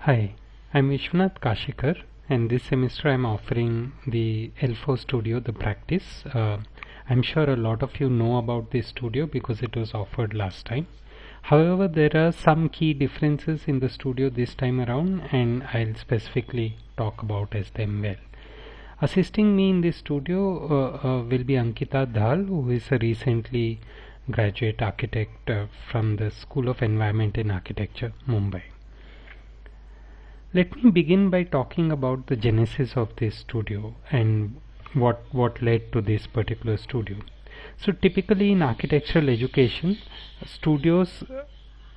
Hi, I'm Vishwanath Kashikar, and this semester I'm offering the L4 Studio, the practice. I'm sure a lot of you know about this studio because it was offered last time. However, there are some key differences in the studio this time around, and I'll specifically talk about them well. Assisting me in this studio will be Ankita Dhal, who is a recently graduate architect from the School of Environment and Architecture, Mumbai. Let me begin by talking about the genesis of this studio and what led to this particular studio. So typically in architectural education, studios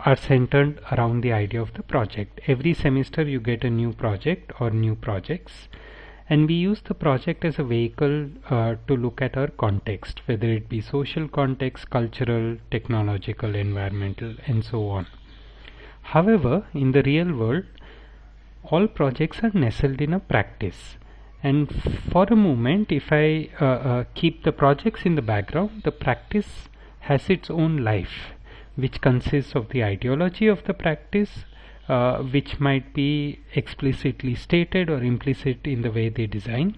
are centered around the idea of the project. Every semester you get a new project or new projects, and we use the project as a vehicle to look at our context, whether it be social context, cultural, technological, environmental, and so on. However, in the real world, all projects are nestled in a practice, and for a moment, if I keep the projects in the background, the practice has its own life, which consists of the ideology of the practice, which might be explicitly stated or implicit in the way they design.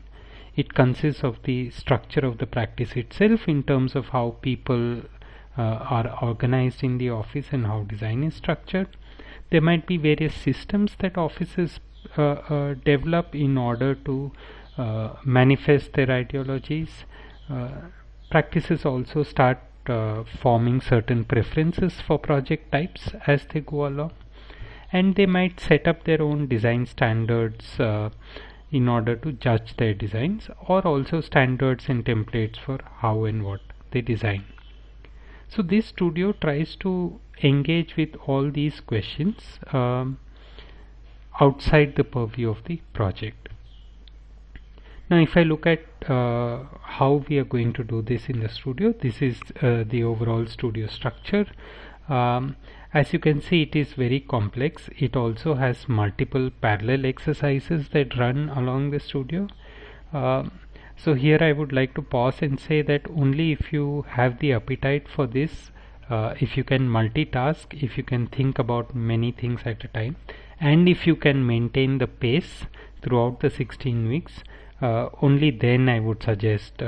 It consists of the structure of the practice itself in terms of how people are organized in the office and how design is structured. There might be various systems that offices develop in order to manifest their ideologies. Practices also start forming certain preferences for project types as they go along, and they might set up their own design standards in order to judge their designs, or also standards and templates for how and what they design. So this studio tries to engage with all these questions outside the purview of the project. Now if I look at how we are going to do this in the studio, this is the overall studio structure. As you can see, it is very complex. It also has multiple parallel exercises that run along the studio. So here I would like to pause and say that only if you have the appetite for this, if you can multitask, if you can think about many things at a time, and if you can maintain the pace throughout the 16 weeks, only then I would suggest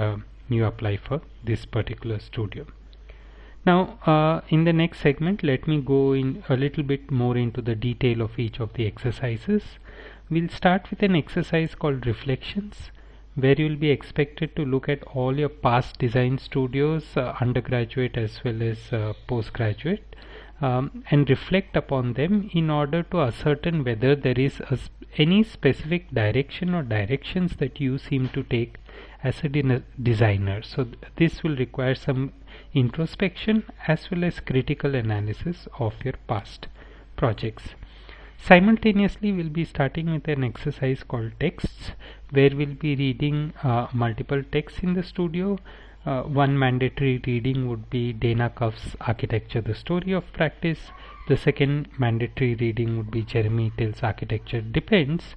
you apply for this particular studio. Now in the next segment, let me go in a little bit more into the detail of each of the exercises. We'll start with an exercise called reflections, where you will be expected to look at all your past design studios, undergraduate as well as postgraduate, and reflect upon them in order to ascertain whether there is any specific direction or directions that you seem to take as a designer. So this will require some introspection as well as critical analysis of your past projects. Simultaneously, we'll be starting with an exercise called texts, where we'll be reading multiple texts in the studio. One mandatory reading would be Dana Cuff's Architecture, the Story of Practice. The second mandatory reading would be Jeremy Till's Architecture Depends.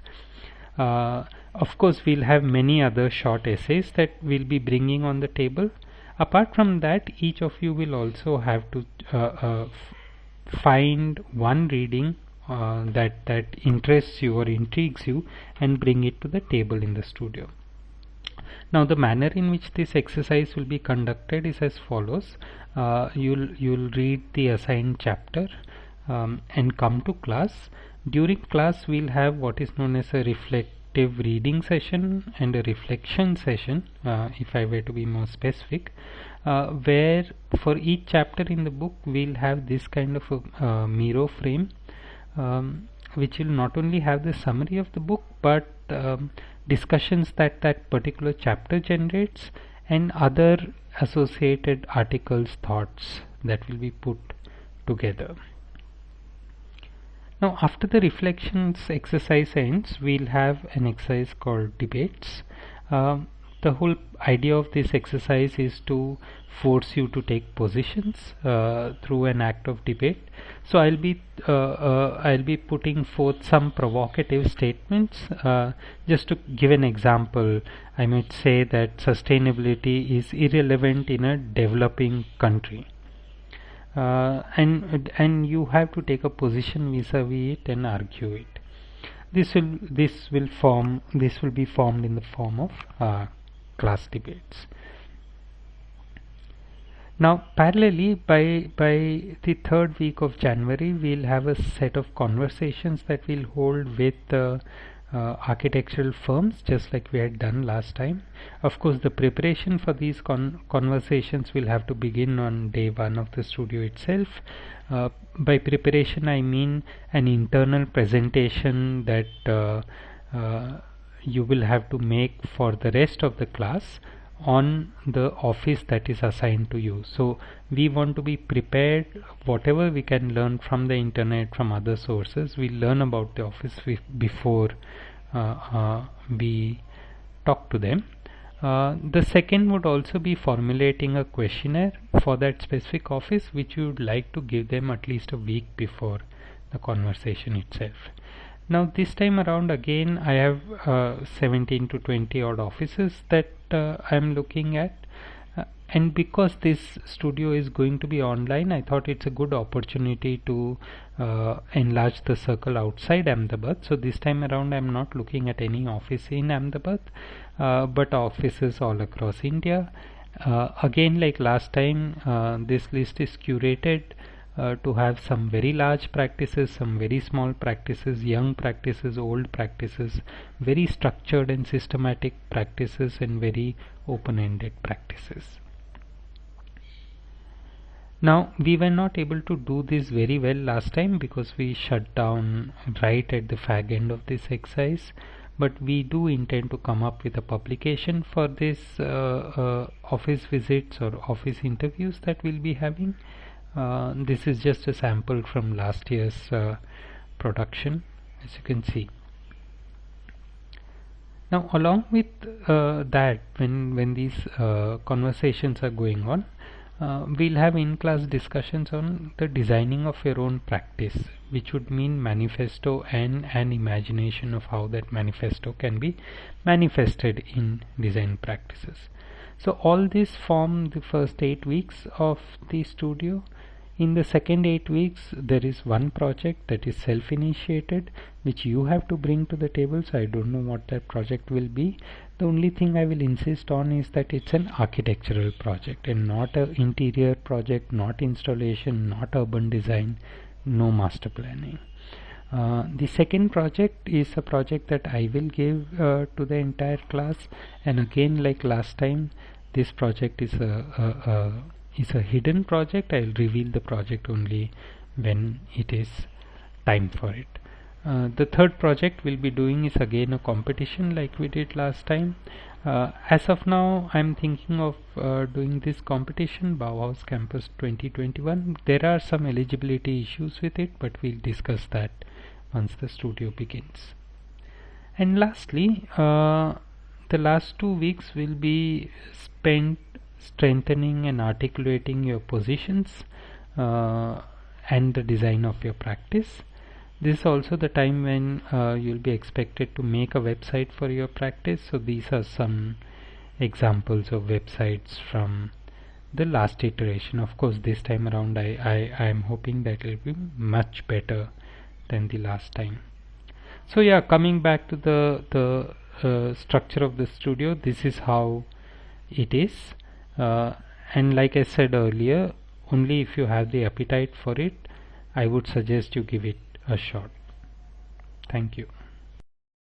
Of course, we'll have many other short essays that we'll be bringing on the table. Apart from that, each of you will also have to find one reading that interests you or intrigues you and bring it to the table in the studio. Now the manner in which this exercise will be conducted is as follows. You'll read the assigned chapter and come to class. During class we'll have what is known as a reflective reading session and a reflection session, if I were to be more specific, where for each chapter in the book we'll have this kind of a mirror frame, which will not only have the summary of the book but discussions that particular chapter generates and other associated articles, thoughts that will be put together. Now after the reflections exercise ends, we'll have an exercise called debates. The whole idea of this exercise is to force you to take positions through an act of debate. So I'll be putting forth some provocative statements. Just to give an example, I might say that sustainability is irrelevant in a developing country, and you have to take a position vis-a-vis it and argue it. this will be formed in the form of class debates. Now parallelly, by the third week of January, we'll have a set of conversations that we'll hold with architectural firms, just like we had done last time. Of course, the preparation for these conversations will have to begin on day one of the studio itself. By preparation, I mean an internal presentation that you will have to make for the rest of the class on the office that is assigned to you. So we want to be prepared. Whatever we can learn from the internet, from other sources, we learn about the office before we talk to them. The second would also be formulating a questionnaire for that specific office, which you would like to give them at least a week before the conversation itself. Now this time around again I have 17 to 20 odd offices that I am looking at, and because this studio is going to be online, I thought it's a good opportunity to enlarge the circle outside Ahmedabad. So this time around I am not looking at any office in Ahmedabad, but offices all across India. Again, like last time, this list is curated to have some very large practices, some very small practices, young practices, old practices, very structured and systematic practices, and very open-ended practices. Now we were not able to do this very well last time because we shut down right at the fag end of this exercise, but we do intend to come up with a publication for this office visits or office interviews that we'll be having. This is just a sample from last year's production, as you can see. Now along with that, when these conversations are going on, we'll have in-class discussions on the designing of your own practice, which would mean manifesto and an imagination of how that manifesto can be manifested in design practices. So all this form the first 8 weeks of the studio. In the second 8 weeks, there is one project that is self-initiated, which you have to bring to the table. So I don't know what that project will be. The only thing I will insist on is that it's an architectural project and not an interior project, not installation, not urban design, no master planning. The second project is a project that I will give to the entire class, and again, like last time, this project is a hidden project. I will reveal the project only when it is time for it. The third project we'll be doing is again a competition like we did last time. As of now, I'm thinking of doing this competition, Bauhaus Campus 2021. There are some eligibility issues with it, but we'll discuss that once the studio begins. And lastly, the last 2 weeks will be spent strengthening and articulating your positions and the design of your practice. This is also the time when you'll be expected to make a website for your practice. So these are some examples of websites from the last iteration. Of course, this time around I am hoping that it will be much better than the last time. So yeah, coming back to the structure of the studio, this is how it is. And like I said earlier, only if you have the appetite for it, I would suggest you give it a shot. Thank you.